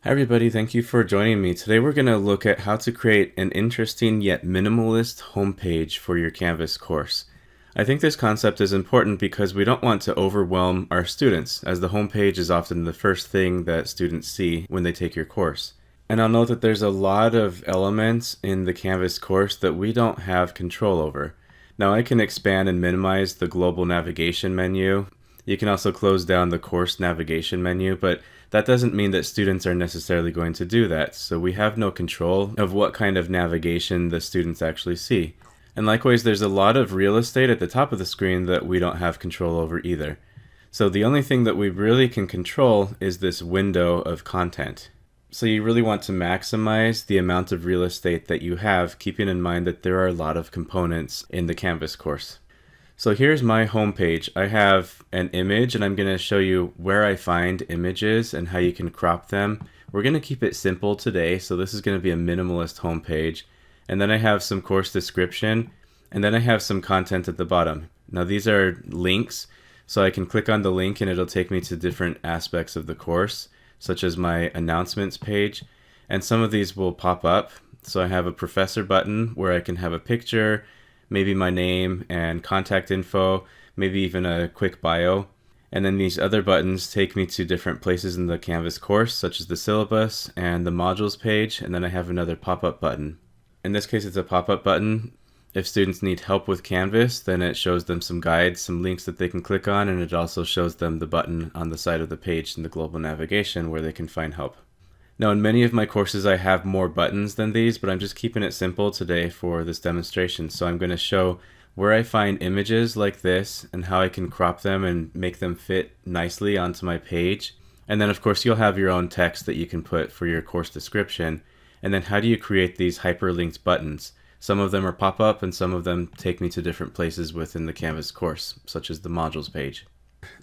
Hi everybody, thank you for joining me. Today we're going to look at how to create an interesting yet minimalist homepage for your Canvas course. I think this concept is important because we don't want to overwhelm our students, as the homepage is often the first thing that students see when they take your course. And I'll note that there's a lot of elements in the Canvas course that we don't have control over. Now I can expand and minimize the global navigation menu. You can also close down the course navigation menu, but that doesn't mean that students are necessarily going to do that. So we have no control of what kind of navigation the students actually see. And likewise, there's a lot of real estate at the top of the screen that we don't have control over either. So the only thing that we really can control is this window of content. So you really want to maximize the amount of real estate that you have, keeping in mind that there are a lot of components in the Canvas course. So here's my home page. I have an image and I'm going to show you where I find images and how you can crop them. We're going to keep it simple today, so this is going to be a minimalist home page. And then I have some course description, and then I have some content at the bottom. Now these are links, so I can click on the link and it'll take me to different aspects of the course, such as my announcements page. And some of these will pop up. So I have a professor button where I can have a picture, maybe my name and contact info, maybe even a quick bio. And then these other buttons take me to different places in the Canvas course, such as the syllabus and the modules page. And then I have another pop-up button. In this case, it's a pop-up button. If students need help with Canvas, then it shows them some guides, some links that they can click on, and it also shows them the button on the side of the page in the global navigation where they can find help. Now, in many of my courses, I have more buttons than these, but I'm just keeping it simple today for this demonstration. So I'm going to show where I find images like this and how I can crop them and make them fit nicely onto my page. And then, of course, you'll have your own text that you can put for your course description. And then how do you create these hyperlinked buttons? Some of them are pop-up and some of them take me to different places within the Canvas course, such as the modules page.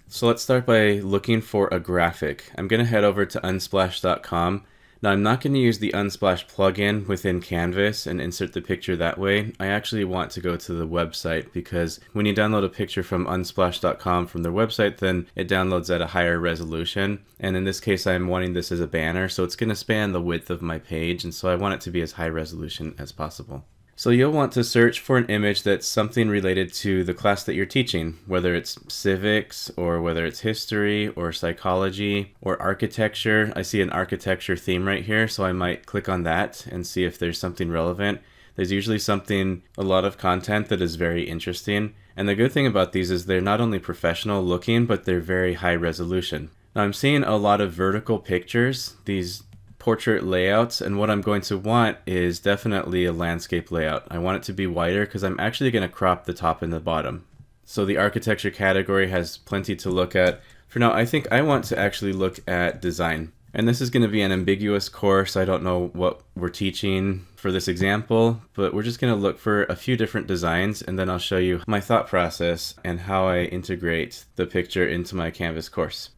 So let's start by looking for a graphic. I'm going to head over to unsplash.com. Now I'm not going to use the Unsplash plugin within Canvas and insert the picture that way. I actually want to go to the website because when you download a picture from unsplash.com from their website, then it downloads at a higher resolution. And in this case, I'm wanting this as a banner, so it's going to span the width of my page, and so I want it to be as high resolution as possible. So you'll want to search for an image that's something related to the class that you're teaching, whether it's civics or whether it's history or psychology or architecture. I see an architecture theme right here, so I might click on that and see if there's something relevant. There's usually a lot of content that is very interesting. And the good thing about these is they're not only professional looking, but they're very high resolution. Now I'm seeing a lot of vertical pictures, these portrait layouts, and what I'm going to want is definitely a landscape layout. I want it to be wider because I'm actually going to crop the top and the bottom. So the architecture category has plenty to look at. For now, I think I want to actually look at design. And this is going to be an ambiguous course. I don't know what we're teaching for this example, but we're just going to look for a few different designs, and then I'll show you my thought process and how I integrate the picture into my Canvas course.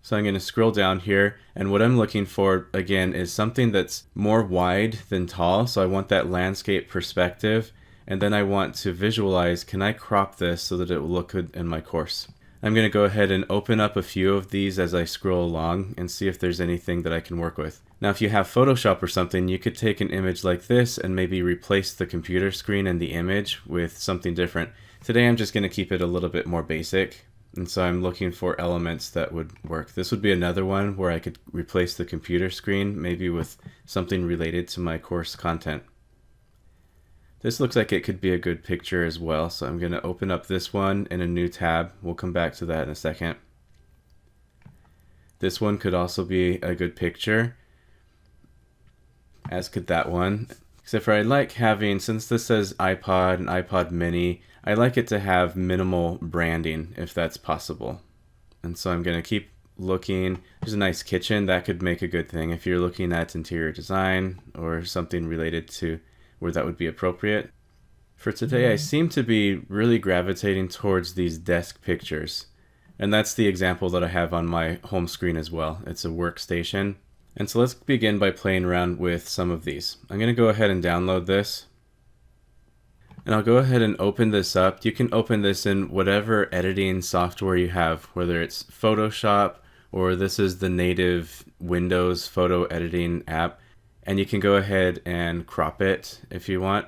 So I'm going to scroll down here, and what I'm looking for again is something that's more wide than tall. So I want that landscape perspective, and then I want to visualize, can I crop this so that it will look good in my course? I'm going to go ahead and open up a few of these as I scroll along and see if there's anything that I can work with. Now if you have Photoshop or something, you could take an image like this and maybe replace the computer screen and the image with something different. Today I'm just going to keep it a little bit more basic. And so I'm looking for elements that would work. This would be another one where I could replace the computer screen, maybe with something related to my course content. This looks like it could be a good picture as well, so I'm going to open up this one in a new tab. We'll come back to that in a second. This one could also be a good picture, as could that one. Except for I like having, since this says iPod and iPod mini, I like it to have minimal branding if that's possible. And so I'm going to keep looking. There's a nice kitchen. That could make a good thing if you're looking at interior design or something related to where that would be appropriate. For today, I seem to be really gravitating towards these desk pictures. And that's the example that I have on my home screen as well. It's a workstation. And so let's begin by playing around with some of these. I'm going to go ahead and download this. And I'll go ahead and open this up. You can open this in whatever editing software you have, whether it's Photoshop or this is the native Windows photo editing app, and you can go ahead and crop it if you want.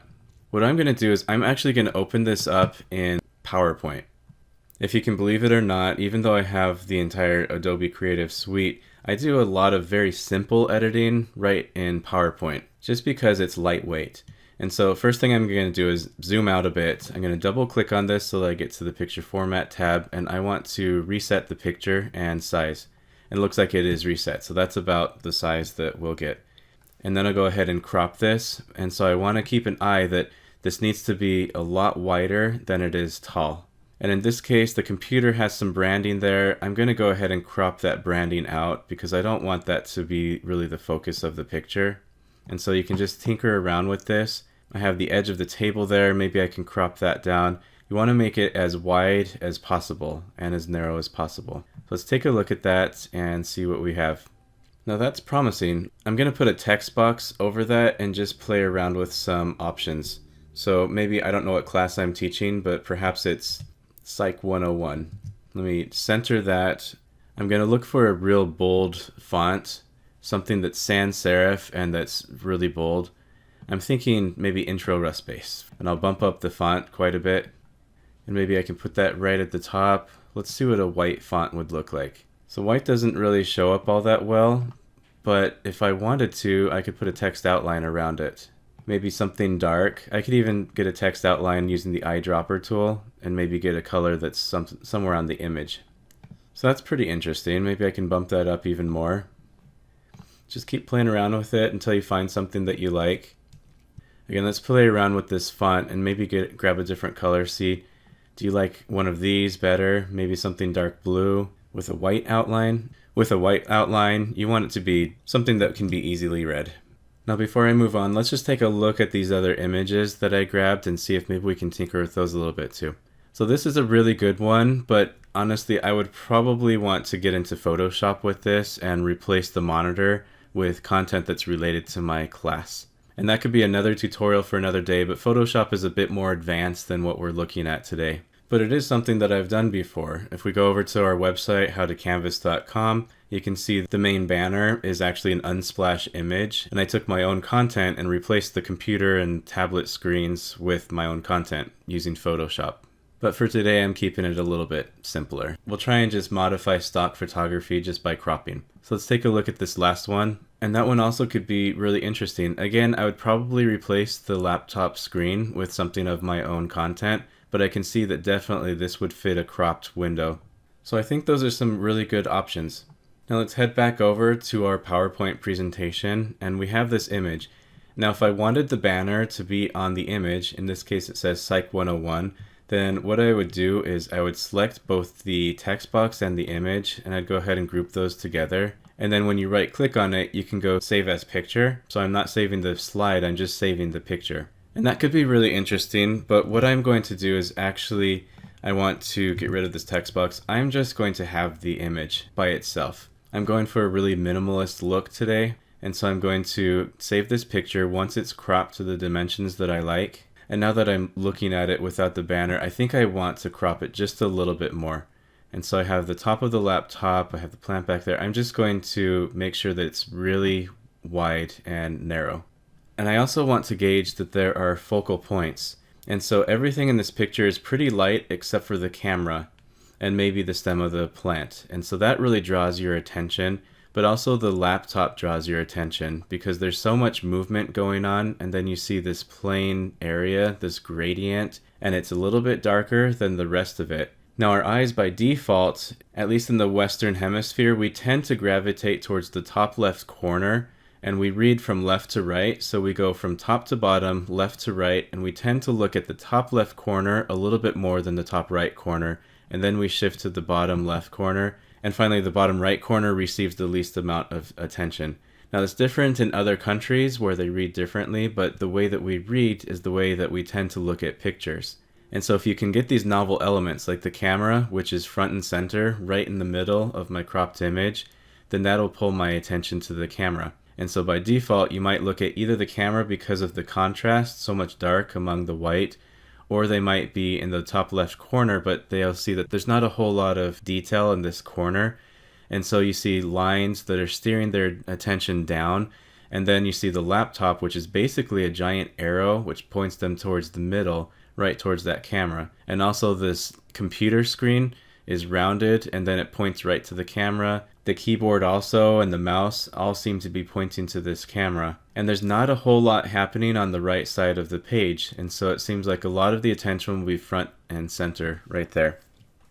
What I'm going to do is I'm actually going to open this up in PowerPoint. If you can believe it or not, even though I have the entire Adobe Creative Suite, I do a lot of very simple editing right in PowerPoint, just because it's lightweight. And so first thing I'm going to do is zoom out a bit. I'm going to double click on this so that I get to the picture format tab, and I want to reset the picture and size. And it looks like it is reset, so that's about the size that we'll get. And then I'll go ahead and crop this, and so I want to keep an eye that this needs to be a lot wider than it is tall. And in this case, the computer has some branding there. I'm going to go ahead and crop that branding out because I don't want that to be really the focus of the picture. And so you can just tinker around with this. I have the edge of the table there. Maybe I can crop that down. You want to make it as wide as possible and as narrow as possible. So let's take a look at that and see what we have. Now that's promising. I'm going to put a text box over that and just play around with some options. So maybe, I don't know what class I'm teaching, but perhaps it's Psych 101. Let me center that. I'm going to look for a real bold font, something that's sans serif and that's really bold. I'm thinking maybe Intro Rust Base, and I'll bump up the font quite a bit, and maybe I can put that right at the top. Let's see what a white font would look like. So white doesn't really show up all that well, but if I wanted to, I could put a text outline around it. Maybe something dark. I could even get a text outline using the eyedropper tool, and maybe get a color that's somewhere on the image. So that's pretty interesting. Maybe I can bump that up even more. Just keep playing around with it until you find something that you like. Again, let's play around with this font and maybe grab a different color. See, do you like one of these better? Maybe something dark blue with a white outline. With a white outline, you want it to be something that can be easily read. Now before I move on, let's just take a look at these other images that I grabbed and see if maybe we can tinker with those a little bit too. So this is a really good one, but honestly, I would probably want to get into Photoshop with this and replace the monitor with content that's related to my class. And that could be another tutorial for another day, but Photoshop is a bit more advanced than what we're looking at today. But it is something that I've done before. If we go over to our website, howtocanvas.com, you can see the main banner is actually an Unsplash image, and I took my own content and replaced the computer and tablet screens with my own content using Photoshop. But for today, I'm keeping it a little bit simpler. We'll try and just modify stock photography just by cropping. So let's take a look at this last one. And that one also could be really interesting. Again, I would probably replace the laptop screen with something of my own content, but I can see that definitely this would fit a cropped window. So I think those are some really good options. Now let's head back over to our PowerPoint presentation, and we have this image. Now if I wanted the banner to be on the image, in this case it says Psych 101, then what I would do is I would select both the text box and the image, and I'd go ahead and group those together. And then when you right click on it, you can go save as picture. So I'm not saving the slide, I'm just saving the picture. And that could be really interesting, but what I'm going to do is actually, I want to get rid of this text box. I'm just going to have the image by itself. I'm going for a really minimalist look today, and so I'm going to save this picture once it's cropped to the dimensions that I like. And now that I'm looking at it without the banner, I think I want to crop it just a little bit more. And so I have the top of the laptop, I have the plant back there. I'm just going to make sure that it's really wide and narrow. And I also want to gauge that there are focal points. And so everything in this picture is pretty light except for the camera and maybe the stem of the plant. And so that really draws your attention, but also the laptop draws your attention because there's so much movement going on, and then you see this plain area, this gradient, and it's a little bit darker than the rest of it. Now our eyes by default, at least in the Western Hemisphere, we tend to gravitate towards the top left corner, and we read from left to right, so we go from top to bottom, left to right, and we tend to look at the top left corner a little bit more than the top right corner, and then we shift to the bottom left corner, and finally the bottom right corner receives the least amount of attention. Now that's different in other countries where they read differently, but the way that we read is the way that we tend to look at pictures. And so if you can get these novel elements like the camera, which is front and center, right in the middle of my cropped image, then that'll pull my attention to the camera. And so by default, you might look at either the camera because of the contrast, so much dark among the white, or they might be in the top left corner, but they'll see that there's not a whole lot of detail in this corner. And so you see lines that are steering their attention down. And then you see the laptop, which is basically a giant arrow, which points them towards the middle, right towards that camera. And also this computer screen is rounded, and then it points right to the camera. The keyboard also and the mouse all seem to be pointing to this camera. And there's not a whole lot happening on the right side of the page, and so it seems like a lot of the attention will be front and center right there.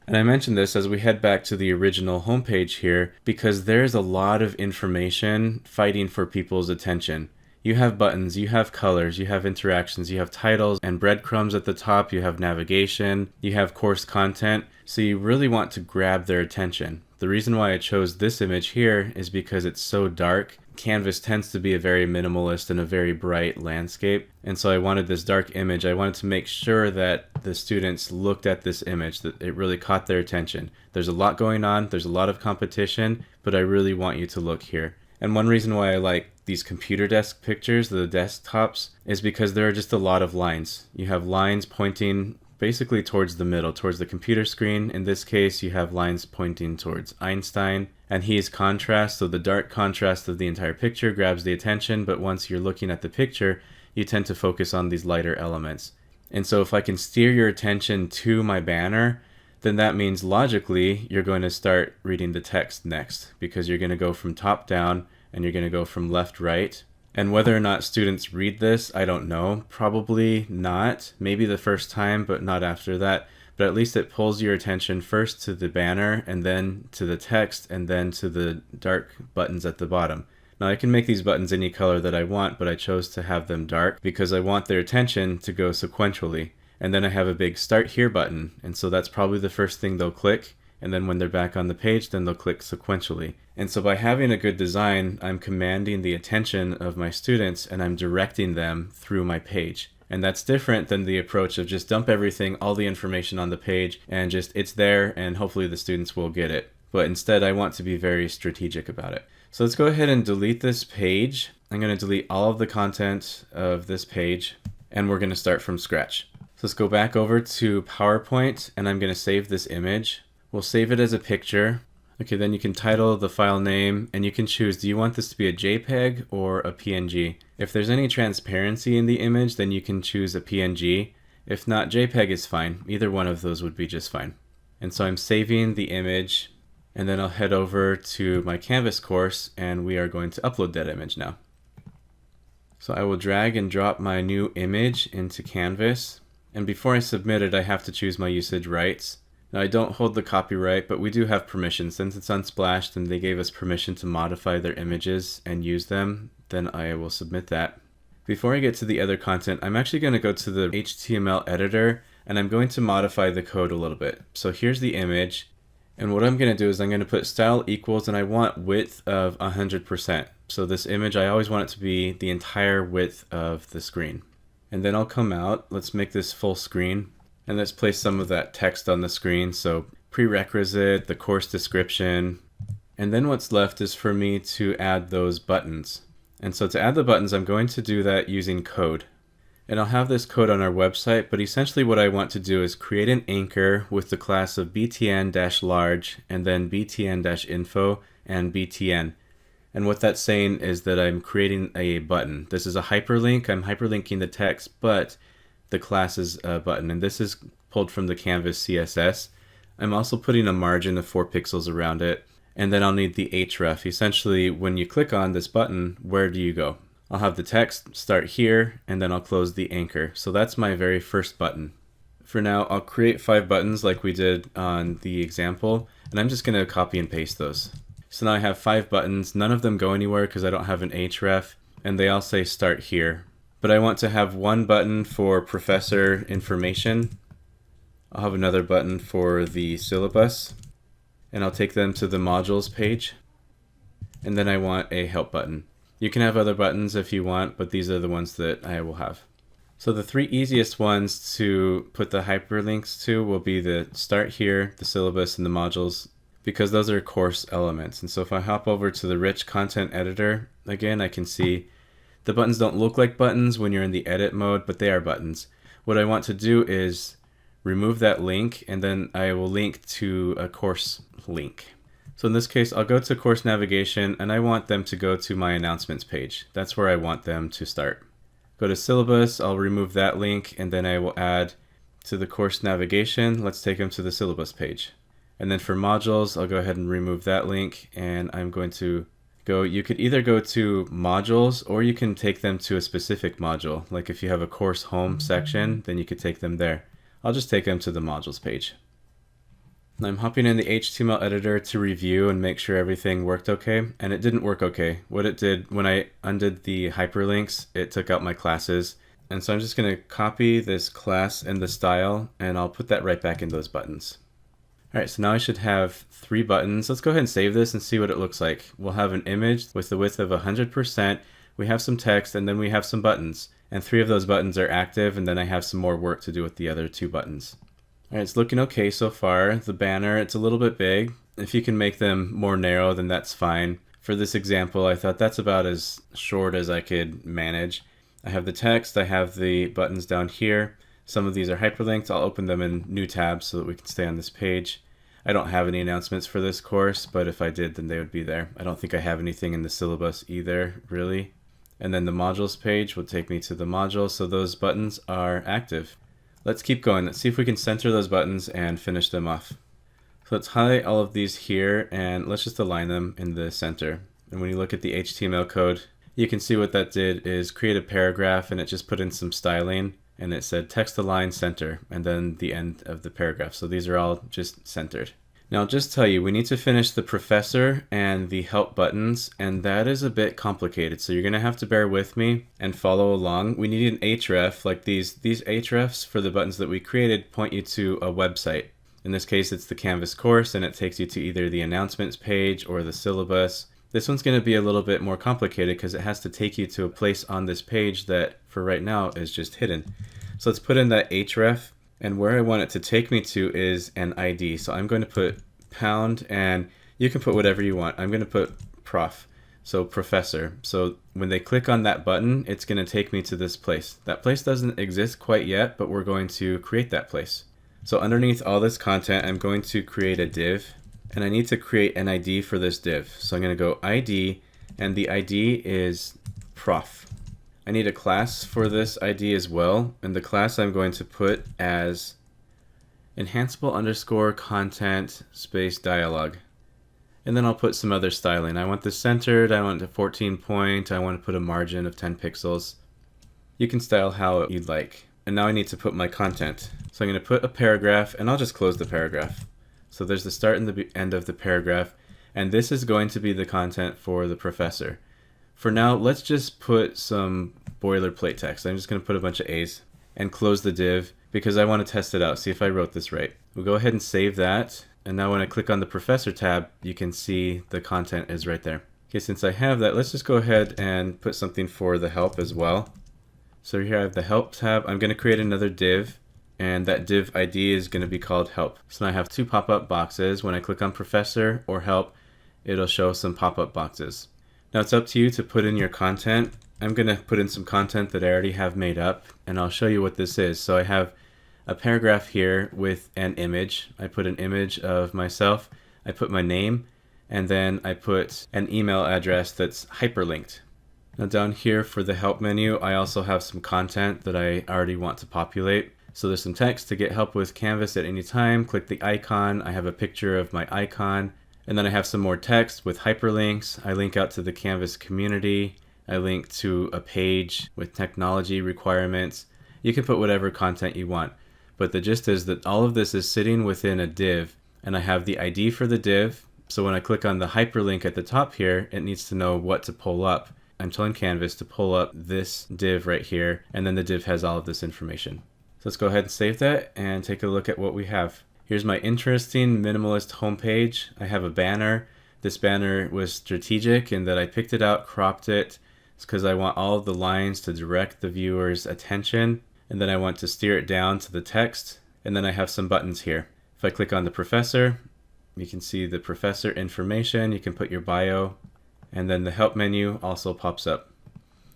And I mentioned this as we head back to the original homepage here because there's a lot of information fighting for people's attention. You have buttons, you have colors, you have interactions, you have titles and breadcrumbs at the top, you have navigation, you have course content, so you really want to grab their attention. The reason why I chose this image here is because it's so dark. Canvas tends to be a very minimalist and a very bright landscape, and so I wanted this dark image. I wanted to make sure that the students looked at this image, that it really caught their attention. There's a lot going on, there's a lot of competition, but I really want you to look here. And one reason why I like these computer desk pictures, the desktops, is because there are just a lot of lines. You have lines pointing basically towards the middle, towards the computer screen. In this case, you have lines pointing towards Einstein, and he is contrast, so the dark contrast of the entire picture grabs the attention, but once you're looking at the picture, you tend to focus on these lighter elements. And so if I can steer your attention to my banner, then that means logically you're going to start reading the text next, because you're going to go from top down and you're going to go from left right. And whether or not students read this, I don't know. Probably not. Maybe the first time, but not after that. But at least it pulls your attention first to the banner, and then to the text, and then to the dark buttons at the bottom. Now I can make these buttons any color that I want, but I chose to have them dark because I want their attention to go sequentially. And then I have a big Start Here button, and so that's probably the first thing they'll click. And then when they're back on the page, then they'll click sequentially. And so by having a good design, I'm commanding the attention of my students and I'm directing them through my page. And that's different than the approach of just dump everything, all the information on the page, and just it's there and hopefully the students will get it. But instead, I want to be very strategic about it. So let's go ahead and delete this page. I'm going to delete all of the content of this page, and we're going to start from scratch. So let's go back over to PowerPoint, and I'm going to save this image. We'll save it as a picture. Okay, then you can title the file name, and you can choose, do you want this to be a JPEG or a PNG? If there's any transparency in the image, then you can choose a PNG. If not, JPEG is fine. Either one of those would be just fine. And so I'm saving the image, and then I'll head over to my Canvas course, and we are going to upload that image now. So I will drag and drop my new image into Canvas, and before I submit it, I have to choose my usage rights. Now I don't hold the copyright, but we do have permission. Since it's Unsplash and they gave us permission to modify their images and use them, then I will submit that. Before I get to the other content, I'm actually going to go to the HTML editor and I'm going to modify the code a little bit. So here's the image, and what I'm going to do is I'm going to put style equals, and I want width of 100%. So this image, I always want it to be the entire width of the screen. And then I'll come out, let's make this full screen. And let's place some of that text on the screen. So prerequisite, the course description, and then what's left is for me to add those buttons. And so to add the buttons, I'm going to do that using code. And I'll have this code on our website, but essentially what I want to do is create an anchor with the class of btn-large and then btn-info and btn. And what that's saying is that I'm creating a button. This is a hyperlink. I'm hyperlinking the text, but the class is a button, and this is pulled from the Canvas CSS. I'm also putting a margin of 4 pixels around it, and then I'll need the href. Essentially, when you click on this button, where do you go? I'll have the text start here, and then I'll close the anchor. So that's my very first button. For now, I'll create 5 buttons like we did on the example, and I'm just going to copy and paste those. So now I have 5 buttons. None of them go anywhere because I don't have an href, and they all say start here. But I want to have one button for professor information. I'll have another button for the syllabus, and I'll take them to the modules page. And then I want a help button. You can have other buttons if you want, but these are the ones that I will have. So the 3 easiest ones to put the hyperlinks to will be the start here, the syllabus, and the modules, because those are course elements. And so if I hop over to the rich content editor, again, I can see the buttons don't look like buttons when you're in the edit mode, but they are buttons. What I want to do is remove that link, and then I will link to a course link. So in this case, I'll go to course navigation and I want them to go to my announcements page. That's where I want them to start. Go to syllabus, I'll remove that link, and then I will add to the course navigation. Let's take them to the syllabus page. And then for modules, I'll go ahead and remove that link, and I'm going to go, you could either go to modules or you can take them to a specific module. Like if you have a course home section, then you could take them there. I'll just take them to the modules page. I'm hopping in the HTML editor to review and make sure everything worked okay, and it didn't work okay. What it did, when I undid the hyperlinks, it took out my classes. And so I'm just going to copy this class and the style, and I'll put that right back in those buttons. Alright, so now I should have 3 buttons. Let's go ahead and save this and see what it looks like. We'll have an image with the width of 100%, we have some text, and then we have some buttons. And 3 of those buttons are active, and then I have some more work to do with the other 2 buttons. Alright, it's looking okay so far. The banner, it's a little bit big. If you can make them more narrow, then that's fine. For this example, I thought that's about as short as I could manage. I have the text, I have the buttons down here. Some of these are hyperlinked. I'll open them in new tabs so that we can stay on this page. I don't have any announcements for this course, but if I did, then they would be there. I don't think I have anything in the syllabus either, really. And then the modules page will take me to the module, so those buttons are active. Let's keep going. Let's see if we can center those buttons and finish them off. So let's highlight all of these here and let's just align them in the center. And when you look at the HTML code, you can see what that did is create a paragraph, and it just put in some styling, and it said text align center and then the end of the paragraph. So these are all just centered. Now I'll just tell you, we need to finish the professor and the help buttons, and that is a bit complicated. So you're going to have to bear with me and follow along. We need an href, like these hrefs for the buttons that we created point you to a website. In this case, it's the Canvas course, and it takes you to either the announcements page or the syllabus. This one's going to be a little bit more complicated because it has to take you to a place on this page that for right now is just hidden. So let's put in that href. And where I want it to take me to is an ID. So I'm going to put pound, and you can put whatever you want. I'm going to put prof, so professor. So when they click on that button, it's going to take me to this place. That place doesn't exist quite yet, but we're going to create that place. So underneath all this content, I'm going to create a div, and I need to create an ID for this div. So I'm going to go ID, and the ID is prof. I need a class for this ID as well, and the class I'm going to put as enhanceable underscore content space dialog. And then I'll put some other styling. I want this centered, I want a 14 point, I want to put a margin of 10 pixels. You can style how you'd like. And now I need to put my content. So I'm going to put a paragraph, and I'll just close the paragraph. So there's the start and the end of the paragraph, and this is going to be the content for the professor. For now, let's just put some boilerplate text. I'm just going to put a bunch of A's and close the div because I want to test it out, see if I wrote this right. We'll go ahead and save that. And now when I click on the professor tab, you can see the content is right there. Okay, since I have that, let's just go ahead and put something for the help as well. So here I have the help tab. I'm going to create another div, and that div ID is going to be called help. So now I have 2 pop-up boxes. When I click on professor or help, it'll show some pop-up boxes. Now it's up to you to put in your content. I'm going to put in some content that I already have made up, and I'll show you what this is. So I have a paragraph here with an image. I put an image of myself, I put my name, and then I put an email address that's hyperlinked. Now down here for the help menu, I also have some content that I already want to populate. So there's some text to get help with Canvas at any time. Click the icon. I have a picture of my icon. And then I have some more text with hyperlinks. I link out to the Canvas community. I link to a page with technology requirements. You can put whatever content you want. But the gist is that all of this is sitting within a div. And I have the ID for the div. So when I click on the hyperlink at the top here, it needs to know what to pull up. I'm telling Canvas to pull up this div right here. And then the div has all of this information. So let's go ahead and save that and take a look at what we have. Here's my interesting minimalist homepage. I have a banner. This banner was strategic in that I picked it out, cropped it. It's because I want all of the lines to direct the viewer's attention. And then I want to steer it down to the text. And then I have some buttons here. If I click on the professor, you can see the professor information. You can put your bio. And then the help menu also pops up.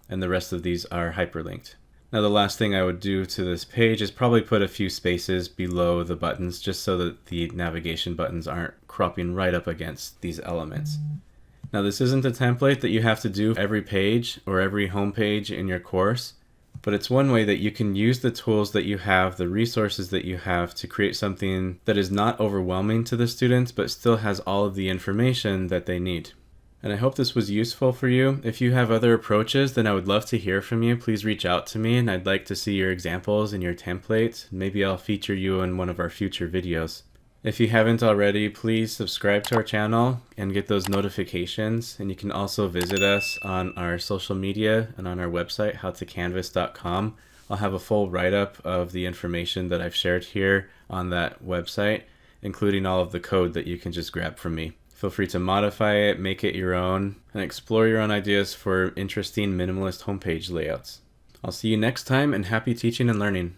And the rest of these are hyperlinked. Now the last thing I would do to this page is probably put a few spaces below the buttons just so that the navigation buttons aren't cropping right up against these elements. Now this isn't a template that you have to do every page or every home page in your course, but it's one way that you can use the tools that you have, the resources that you have to create something that is not overwhelming to the students but still has all of the information that they need. And I hope this was useful for you. If you have other approaches, then I would love to hear from you. Please reach out to me, and I'd like to see your examples and your templates. Maybe I'll feature you in one of our future videos. If you haven't already, please subscribe to our channel and get those notifications. And you can also visit us on our social media and on our website, howtocanvas.com. I'll have a full write-up of the information that I've shared here on that website, including all of the code that you can just grab from me. Feel free to modify it, make it your own, and explore your own ideas for interesting minimalist homepage layouts. I'll see you next time, and happy teaching and learning.